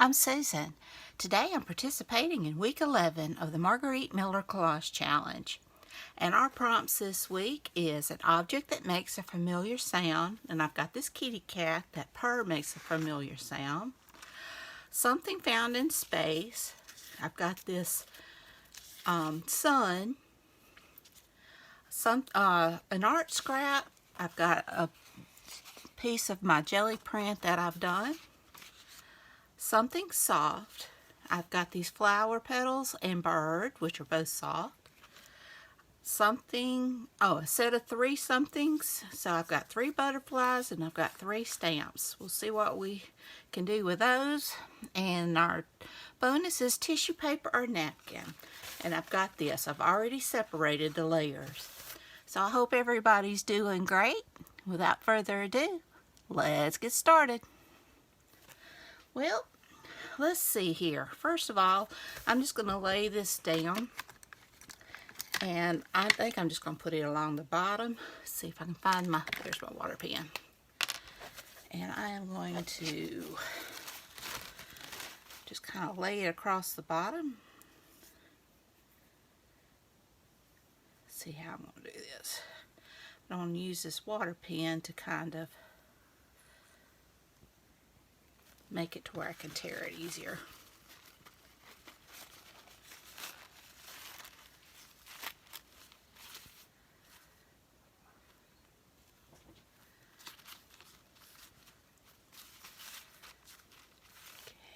I'm Susan. Today I'm participating in week 11 of the Margarete Miller Collage Challenge. And our prompts this week is an object that makes a familiar sound, and I've got this kitty cat that purr makes a familiar sound. Something found in space. I've got this sun. An art scrap. I've got a piece of my jelly print that I've done. Something soft. I've got these flower petals and bird, which are both soft. Something, a set of 3 somethings. So I've got 3 butterflies and I've got 3 stamps. We'll see what we can do with those. And our bonus is tissue paper or napkin. And I've got this. I've already separated the layers. So I hope everybody's doing great. Without further ado, let's get started. Well, let's see here. First of all, I'm just going to lay this down. And I think I'm just going to put it along the bottom. See if I can find there's my water pen. And I am going to just kind of lay it across the bottom. See how I'm going to do this. I'm going to use this water pen to kind of make it to where I can tear it easier.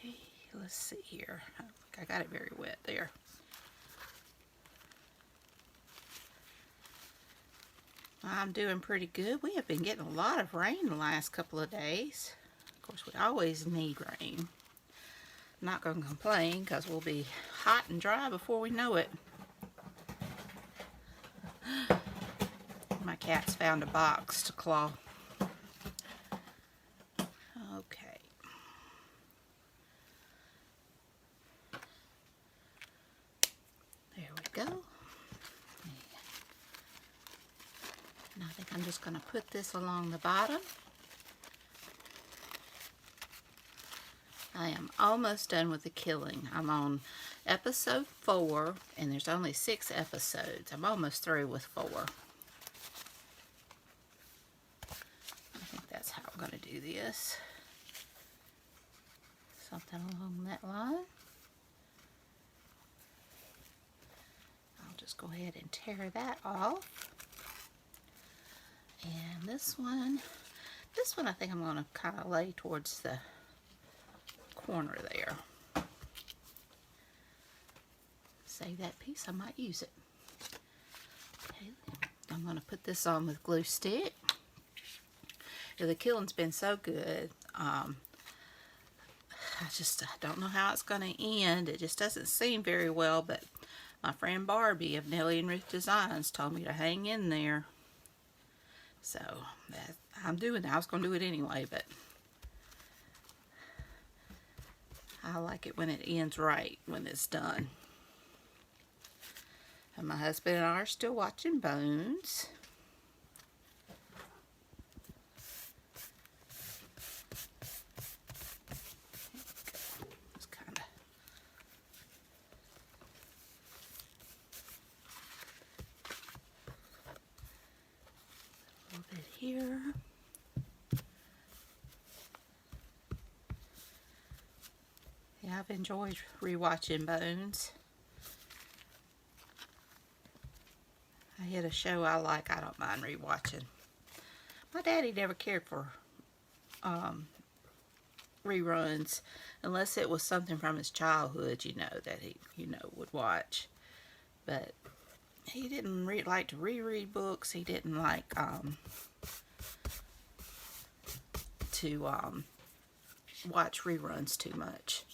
Okay, let's see here. I think I got it very wet there. I'm doing pretty good. We have been getting a lot of rain the last couple of days. Of course, we always need rain. I'm not going to complain because we'll be hot and dry before we know it. My cat's found a box to claw. Okay. There we go. And I think I'm just going to put this along the bottom. I am almost done with the killing. I'm on episode 4, and there's only 6 episodes. I'm almost through with 4. I think that's how I'm going to do this. Something along that line. I'll just go ahead and tear that off. And this one I think I'm going to kind of lay towards the corner there. Save that piece, I might use it. Okay, I'm going to put this on with glue stick. The killing's been so good. I don't know how it's going to end. It just doesn't seem very well, but my friend Barbie of Nellie and Ruth Designs told me to hang in there. So I'm doing that. I was going to do it anyway, but I like it when it ends right, when it's done. And my husband and I are still watching Bones. Just kind of a little bit here. Yeah, I've enjoyed rewatching Bones. I hit a show I like, I don't mind rewatching. My daddy never cared for reruns unless it was something from his childhood, that he, would watch. But he didn't like to reread books. He didn't like to watch reruns too much.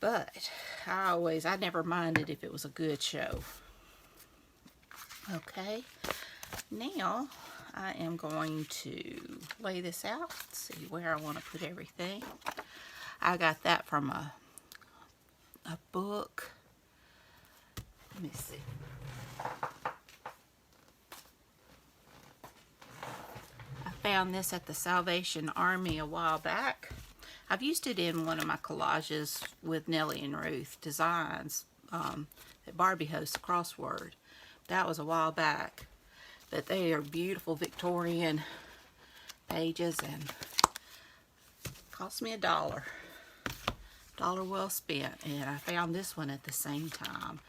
But I never minded if it was a good show. Okay, now I am going to lay this out. Let's see where I want to put everything. I got that from a book. Let me see. I found this at the Salvation Army a while back. I've used it in one of my collages with Nellie and Ruth designs that Barbie hosts a crossword. That was a while back, but they are beautiful Victorian pages and cost me $1. $1 well spent, and I found this one at the same time.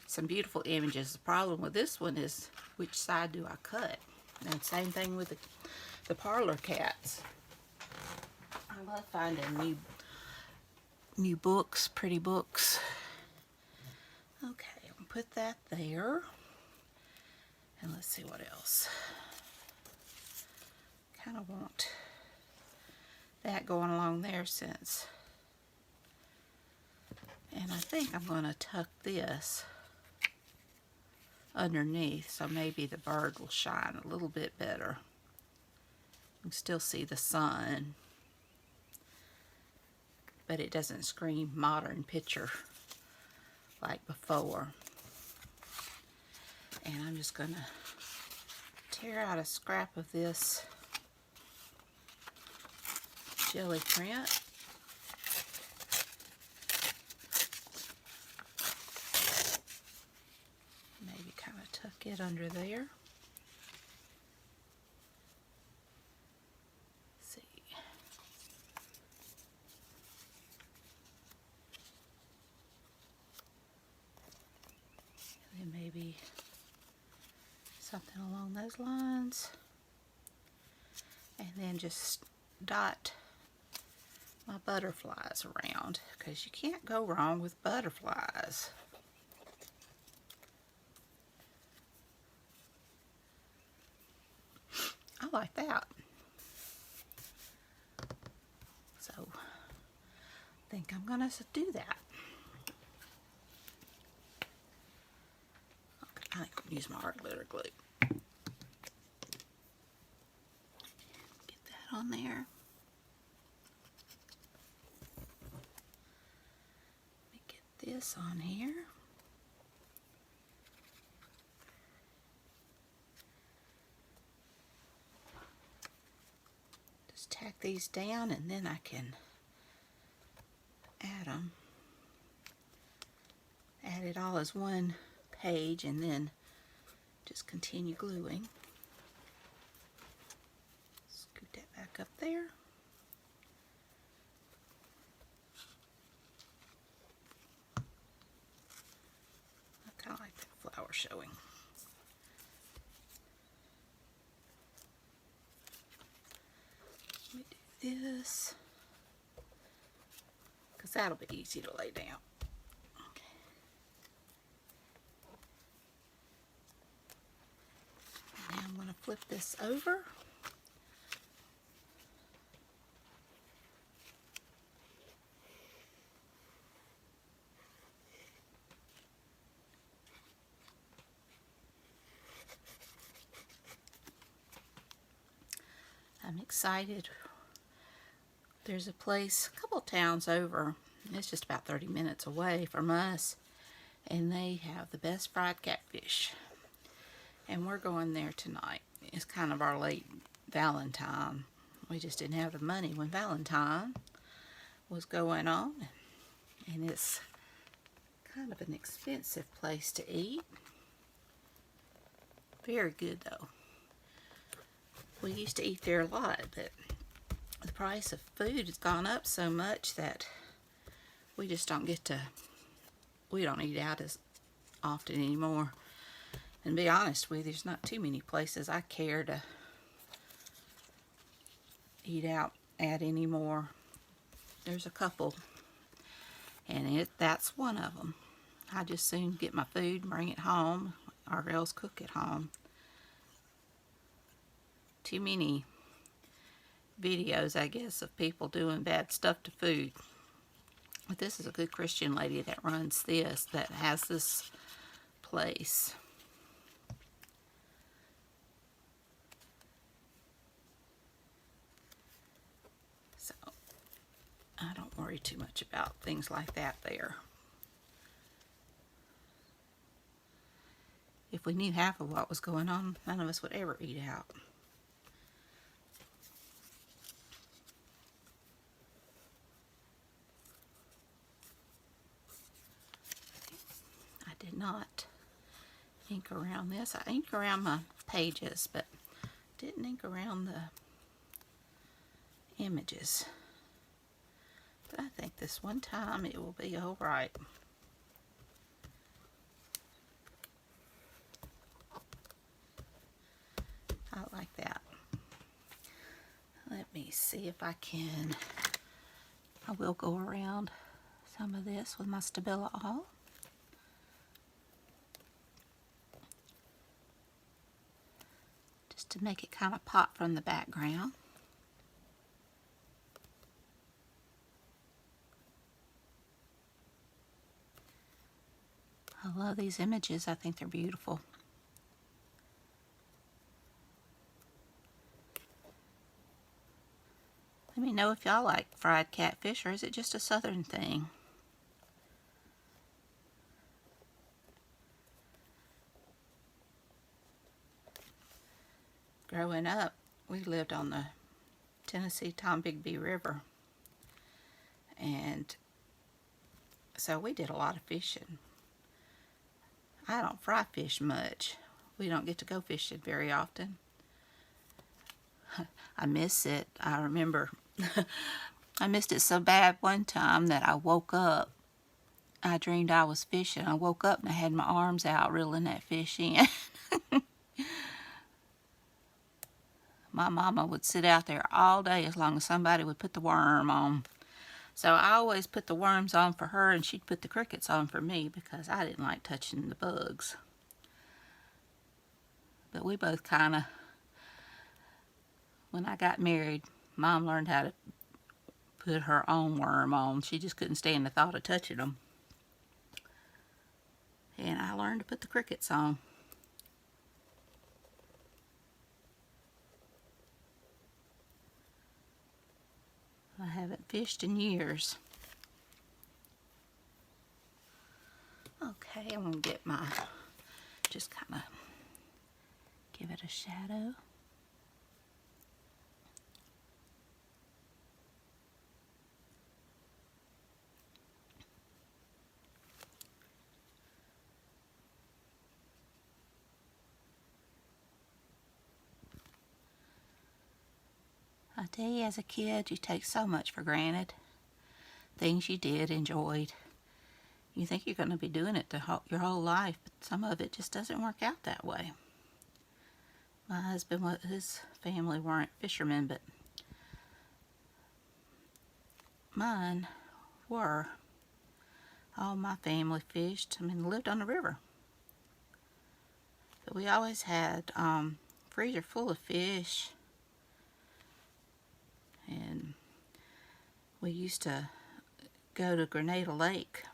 Some beautiful images. The problem with this one is which side do I cut? And same thing with the parlor cats. I'm gonna find a new books, pretty books. Okay, I'll put that there. And let's see what else. Kind of want that going along there since. And I think I'm going to tuck this underneath so maybe the bird will shine a little bit better. You can still see the sun, but it doesn't scream modern picture like before. And I'm just going to tear out a scrap of this jelly print. Maybe kind of tuck it under there. Let's see. And then maybe something along those lines. And then just dot my butterflies around, because you can't go wrong with butterflies. I like that. So I think I'm gonna do that. Okay, I think I'll use my art glitter glue. Get that on there. This on here. Just tack these down and then I can add them. Add it all as one page and then just continue gluing. Scoot that back up there. I like that flower showing. Let me do this, because that'll be easy to lay down. Okay. Now I'm going to flip this over. I'm excited. There's a place a couple towns over, it's just about 30 minutes away from us, and they have the best fried catfish, and we're going there tonight. It's kind of our late Valentine. We just didn't have the money when Valentine was going on, and it's kind of an expensive place to eat. Very good though. We used to eat there a lot, but the price of food has gone up so much that we just don't get to, we don't eat out as often anymore. And to be honest with you, there's not too many places I care to eat out at anymore. There's a couple, and that's one of them. I just soon get my food and bring it home, or else cook at home. Too many videos, I guess, of people doing bad stuff to food. But this is a good Christian lady that runs this, that has this place. So I don't worry too much about things like that there. If we knew half of what was going on, none of us would ever eat out. did not ink around this. I inked around my pages, but didn't ink around the images. But I think this one time it will be all right. I like that. Let me see if I can. I will go around some of this with my Stabilo All. Just to make it kind of pop from the background. I love these images. I think they're beautiful. Let me know if y'all like fried catfish, or is it just a southern thing? Growing up, we lived on the Tennessee Tombigbee River, and so we did a lot of fishing. I don't fry fish much. We don't get to go fishing very often. I miss it. I remember I missed it so bad one time that I woke up. I dreamed I was fishing. I woke up and I had my arms out reeling that fish in. My mama would sit out there all day as long as somebody would put the worm on. So I always put the worms on for her, and she'd put the crickets on for me because I didn't like touching the bugs. But we both kind of, when I got married, Mom learned how to put her own worm on. She just couldn't stand the thought of touching them. And I learned to put the crickets on. I haven't fished in years. Okay, I'm going to get my, just kind of give it a shadow. I tell you, as a kid, you take so much for granted. Things you did, enjoyed. You think you're going to be doing it your whole life, but some of it just doesn't work out that way. My husband, his family weren't fishermen, but mine were. All my family fished. I mean, lived on the river. But we always had freezer full of fish. And we used to go to Grenada Lake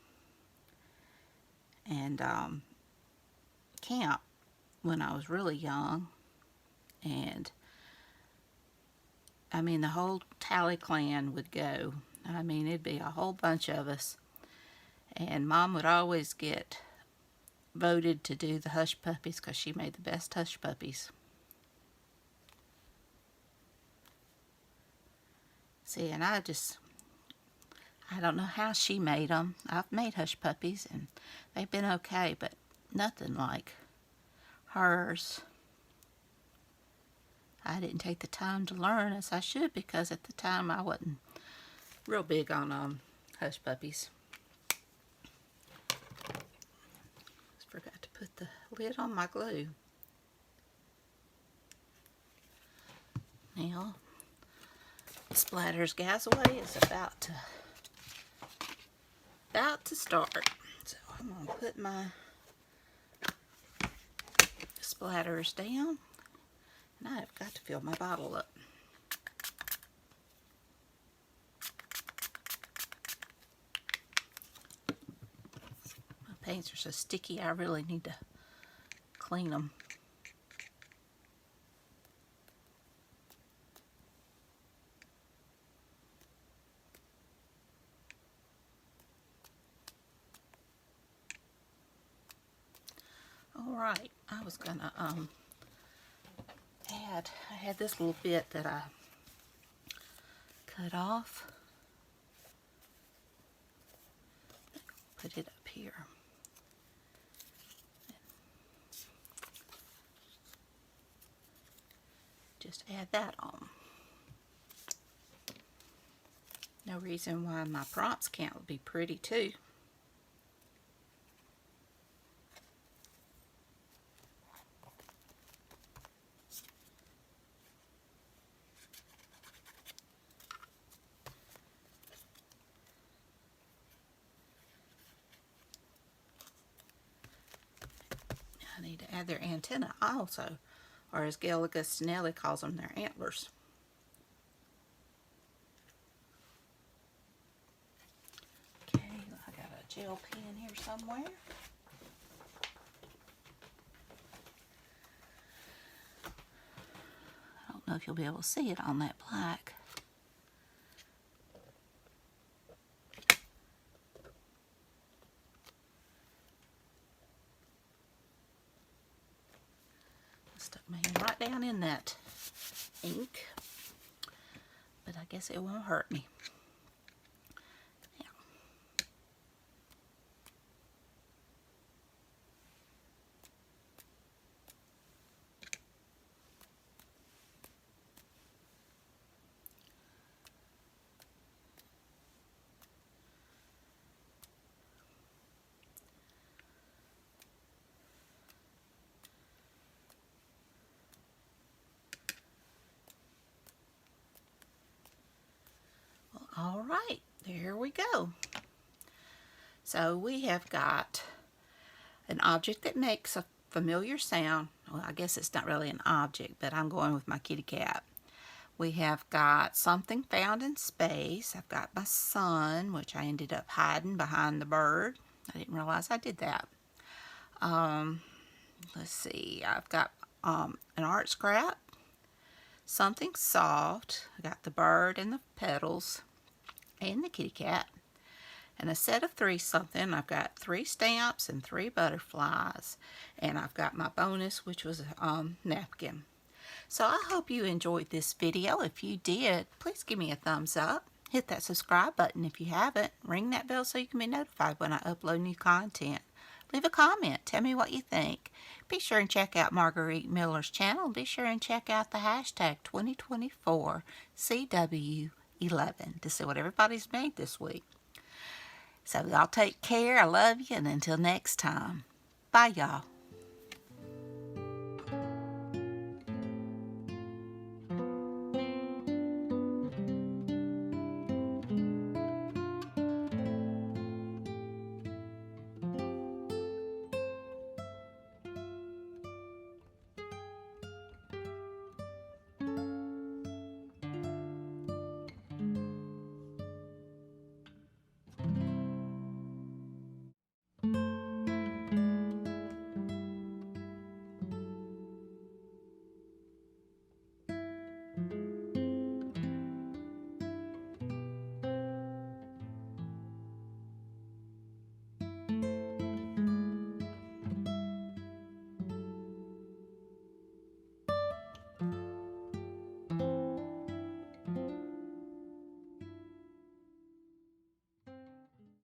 and camp when I was really young. And I mean, the whole Tally clan would go. I mean, it'd be a whole bunch of us. And Mom would always get voted to do the hush puppies because she made the best hush puppies. See, and I don't know how she made them. I've made hush puppies and they've been okay, but nothing like hers. I didn't take the time to learn as I should because at the time I wasn't real big on hush puppies. Just forgot to put the lid on my glue. Now, Splatter's Gazaway is about to start. So I'm going to put my splatters down. And I've got to fill my bottle up. My paints are so sticky, I really need to clean them. Alright, I was gonna I had this little bit that I cut off. Put it up here. Just add that on. No reason why my prompts can't be pretty too. I need to add their antenna also, or as Gail Augustinelli calls them, their antlers. Okay, I got a gel pen here somewhere. I don't know if you'll be able to see it on that black. Stuck my hand right down in that ink, but I guess it won't hurt me. Yeah. All right, there we go. So we have got an object that makes a familiar sound. Well, I guess it's not really an object, but I'm going with my kitty cat. We have got something found in space. I've got my sun, which I ended up hiding behind the bird. I didn't realize I did that. Let's see, I've got an art scrap, something soft. I got the bird and the petals and the kitty cat, and a set of 3 something. I've got 3 stamps and 3 butterflies, and I've got my bonus, which was a napkin. So I hope you enjoyed this video. If you did, please give me a thumbs up. Hit that subscribe button if you haven't. Ring that bell so you can be notified when I upload new content. Leave a comment. Tell me what you think. Be sure and check out Margarete Miller's channel. Be sure and check out the hashtag 2024CW11 to see what everybody's made this week. So y'all take care. I love you, and until next time, bye y'all.